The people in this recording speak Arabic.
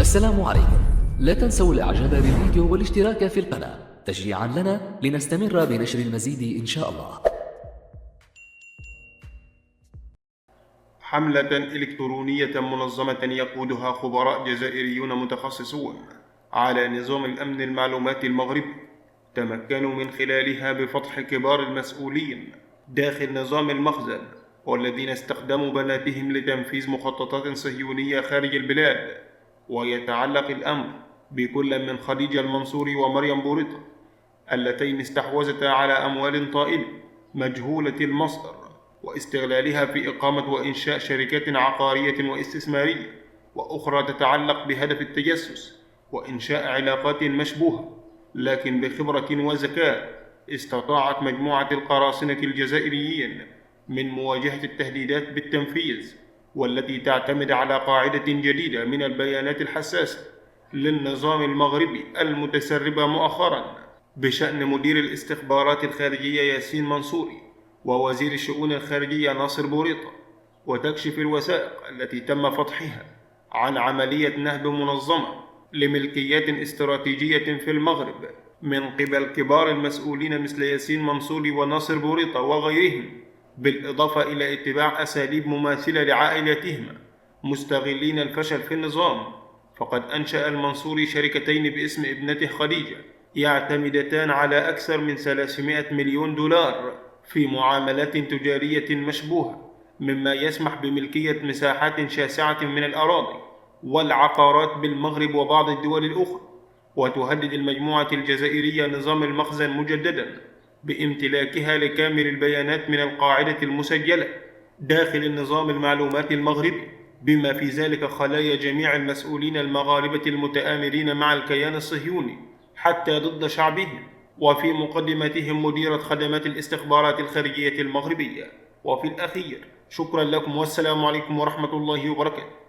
السلام عليكم. لا تنسوا الاعجاب بالفيديو والاشتراك في القناة تشجيعا لنا لنستمر بنشر المزيد إن شاء الله. حملة إلكترونية منظمة يقودها خبراء جزائريون متخصصون على نظام الأمن المعلوماتي المغربي تمكنوا من خلالها بفتح كبار المسؤولين داخل نظام المخزن، والذين استخدموا بناتهم لتنفيذ مخططات صهيونية خارج البلاد. ويتعلق الأمر بكل من خديجة المنصوري ومريم بوريطة، اللتين استحوذتا على أموال طائلة مجهولة المصدر واستغلالها في إقامة وإنشاء شركات عقارية واستثمارية وأخرى تتعلق بهدف التجسس وإنشاء علاقات مشبوهة. لكن بخبرة وذكاء استطاعت مجموعة القراصنة الجزائريين من مواجهة التهديدات بالتنفيذ، والتي تعتمد على قاعدة جديدة من البيانات الحساسة للنظام المغربي المتسربة مؤخرا بشأن مدير الاستخبارات الخارجية ياسين منصوري ووزير الشؤون الخارجية ناصر بوريطة، وتكشف الوثائق التي تم فتحها عن عملية نهب منظمة لملكيات استراتيجية في المغرب من قبل كبار المسؤولين مثل ياسين منصوري وناصر بوريطة وغيرهم، بالإضافة إلى اتباع أساليب مماثلة لعائلاتهم مستغلين الفشل في النظام. فقد أنشأ المنصوري شركتين باسم ابنته خديجة يعتمدتان على أكثر من 300 مليون دولار في معاملات تجارية مشبوهة، مما يسمح بملكية مساحات شاسعة من الأراضي والعقارات بالمغرب وبعض الدول الأخرى. وتهدد المجموعة الجزائرية نظام المخزن مجددا بامتلاكها لكامل البيانات من القاعدة المسجلة داخل النظام المعلوماتي المغربي، بما في ذلك خلايا جميع المسؤولين المغاربة المتآمرين مع الكيان الصهيوني حتى ضد شعبهم، وفي مقدمتهم مديرة خدمات الاستخبارات الخارجية المغربية. وفي الأخير شكرا لكم، والسلام عليكم ورحمة الله وبركاته.